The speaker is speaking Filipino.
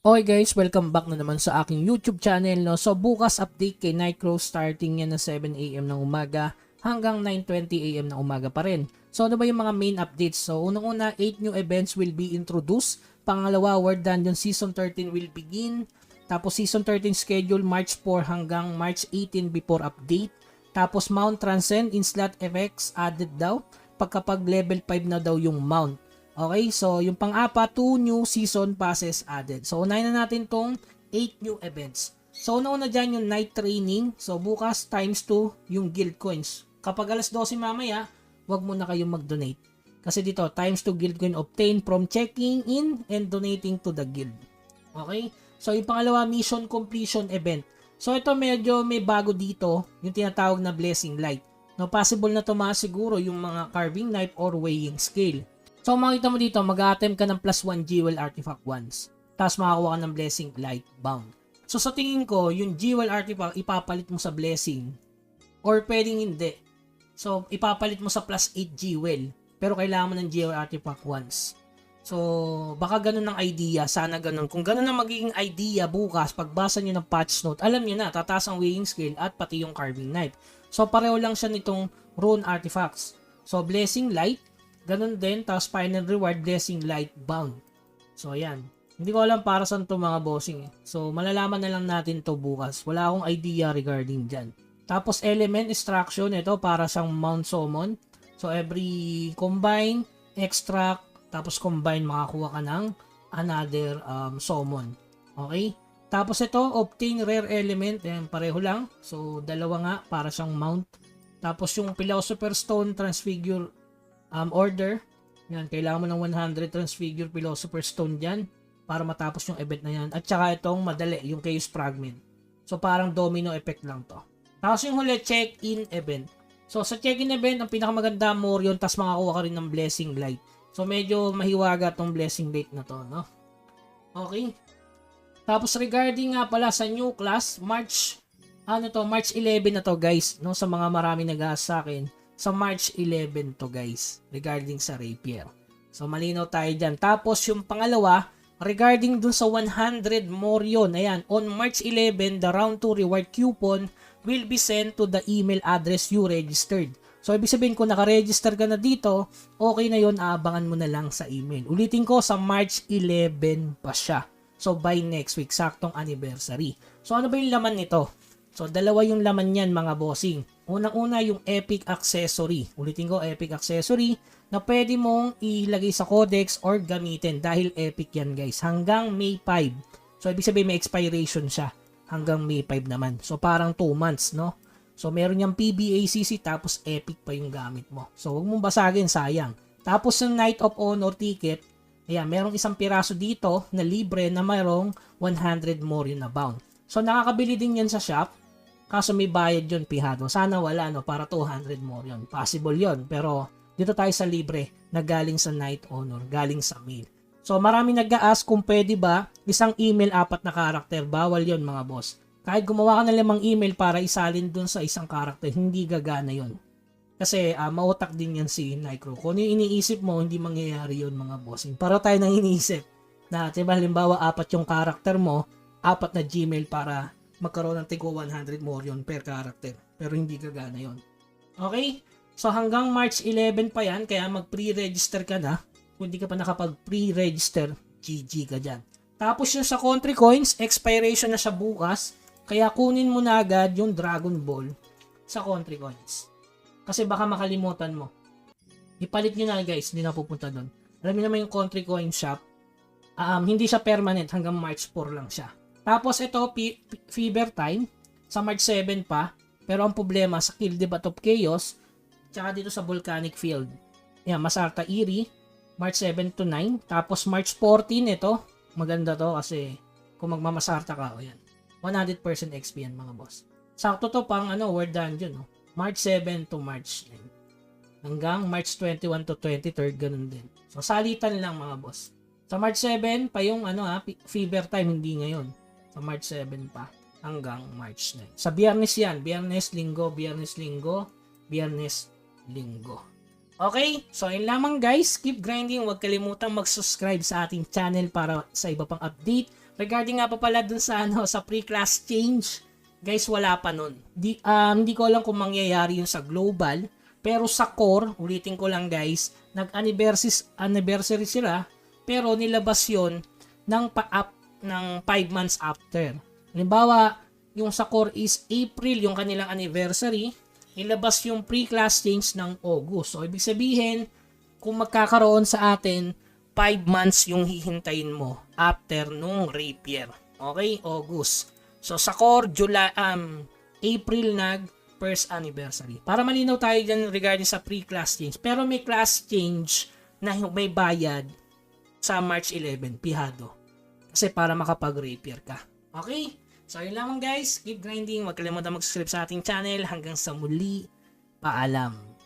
Okay guys, welcome back na naman sa aking YouTube channel. No? So bukas update kay Nightcrow, starting yan na 7 AM ng umaga hanggang 9:20 AM ng umaga pa rin. So ano ba yung mga main updates? So unang-una, 8 new events will be introduced. Pangalawa, World Dungeon Season 13 will begin. Tapos Season 13 schedule March 4 hanggang March 18 before update. Tapos Mount Transcend in slot effects added daw pagkapag level 5 na daw yung mount. Okay, so yung pang-apat, 2 new season passes added. So unahin na natin tong 8 new events. So una dyan yung night training. So bukas times 2 yung guild coins. Kapag alas 12 mamaya, wag mo na kayong mag-donate. Kasi dito, times 2 guild coin obtained from checking in and donating to the guild. Okay, so yung pangalawa, mission completion event. So ito medyo may bago dito, yung tinatawag na blessing light. No, possible na tumaas siguro yung mga carving knife or weighing scale. So makita mo dito, mag-attempt ka ng +1 jewel artifact once. Tapos makakuha ka ng blessing light bound. So sa tingin ko, yung jewel artifact ipapalit mo sa blessing or pwedeng hindi. So ipapalit mo sa +8 jewel. Pero kailangan mo ng jewel artifact once. So baka ganun ang idea, sana ganun. Kung ganun ang magiging idea bukas, pagbasa nyo ng patch note, alam nyo na, tataas ang weighing scale at pati yung carving knife. So pareho lang siya nitong rune artifacts. So blessing light, ganun din, tapos final reward, blessing light bound. So ayan, hindi ko alam para saan to mga bossing. So malalaman na lang natin to bukas. Wala akong idea regarding dyan. Tapos element extraction, ito para siyang mount summon. So every combine, extract, tapos combine, makakuha ka ng another summon. Okay? Tapos ito, obtain rare element, ayan, pareho lang. So dalawa nga, para siyang mount. Tapos yung Philosopher Stone Transfigure order, yan, kailangan mo ng 100 Transfigure Philosopher Stone dyan para matapos yung event na yan. At saka itong madali, yung Chaos Fragment. So parang domino effect lang to. Tapos yung huli, check-in event. So sa check-in event, ang pinakamaganda mo yun, tas makakuha ka rin ng blessing light. So medyo mahiwaga tong blessing light na to, no? Okay. Tapos regarding nga pala sa new class, March 11 na to guys, no? Sa mga marami nag-aasa sa akin, sa March 11 to guys, regarding sa rapier. So malinaw tayo dyan. Tapos yung pangalawa, regarding dun sa 100 more yun, ayan, on March 11, the round 2 reward coupon will be sent to the email address you registered. So ibig sabihin kung naka-register ka na dito, okay na yun, aabangan mo na lang sa email. Ulitin ko, sa March 11 pa siya. So by next week, saktong anniversary. So ano ba yung laman nito? So dalawa yung laman yan mga bossing. Unang-una yung Epic Accessory. Ulitin ko, Epic Accessory na pwede mong ilagay sa codex or gamitin dahil Epic yan guys. Hanggang May 5. So ibig sabihin may expiration siya. Hanggang May 5 naman. So parang 2 months, no? So meron yung PBACC tapos Epic pa yung gamit mo. So huwag mong basagin, sayang. Tapos yung Knight of Honor ticket, ayan, merong isang piraso dito na libre na mayroong 100 more yun na bound. So nakakabili din yan sa shop. Kaso may bayad yun, pihado. Sana wala, no? Para 200 more yun. Possible yun. Pero dito tayo sa libre na galing sa Knight Honor, galing sa mail. So marami nag-a-ask kung pwede ba isang email 4 na karakter. Bawal yun mga boss. Kahit gumawa ka na 5 email para isalin dun sa isang karakter, hindi gagana yun. Kasi mautak din yan si Nightcrow. Kung yung iniisip mo, hindi mangyayari yun mga bossing. Para tayo nang iniisip na, diba, halimbawa 4 yung karakter mo, 4 na Gmail para magkaroon ng tigo 100 more yun per character. Pero hindi gagana yun. Okay? So hanggang March 11 pa yan, kaya mag-pre-register ka na. Kung hindi ka pa nakapag-pre-register, GG ka dyan. Tapos yung sa Country Coins, expiration na siya bukas. Kaya kunin mo na agad yung Dragon Ball sa Country Coins. Kasi baka makalimutan mo. Ipalit nyo na guys, hindi na pupunta doon. Alam niyo naman yung Country Coin Shop, hindi siya permanent, hanggang March 4 lang siya. Tapos ito, Fever Time, sa March 7 pa. Pero ang problema, sa Kill the Bat of Chaos, tsaka dito sa Volcanic Field. Yan, Masarta Eerie, March 7 to 9. Tapos March 14, ito, maganda to kasi kung magmamasarta ka, o yan. 100% XP yan mga boss. Sakto to pang World Dungeon, no? March 7 to March 9. Hanggang March 21 to 23, ganun din. So, salitan lang mga boss. Sa March 7 pa yung Fever Time, hindi ngayon. Sa March 7 pa hanggang March 9. Sa Biyernes yan, Biyernes, Linggo, Biyernes, Linggo, Biyernes, Linggo. Okay, so yun lamang guys. Keep grinding. Huwag kalimutang mag-subscribe sa ating channel para sa iba pang update regarding nga pa pala dun sa sa pre-class change, guys, wala pa nun. Hindi ko alam kung mangyayari yun sa global, pero sa core, ulitin ko lang guys, nag-anniversary sila, pero nilabas yun ng 5 months after. Halimbawa, yung sa core is April, yung kanilang anniversary, nilabas yung pre-class change ng August. So, ibig sabihin, kung magkakaroon sa atin, 5 months yung hihintayin mo after nung rapier. Okay? August. So, sa core, April first anniversary. Para malinaw tayo dyan regarding sa pre-class change. Pero may class change na may bayad sa March 11, pihado. Kasi para makapag-rapier ka. Okay? So, yun lamang guys. Keep grinding. Huwag kalimutan mag-subscribe sa ating channel. Hanggang sa muli. Paalam.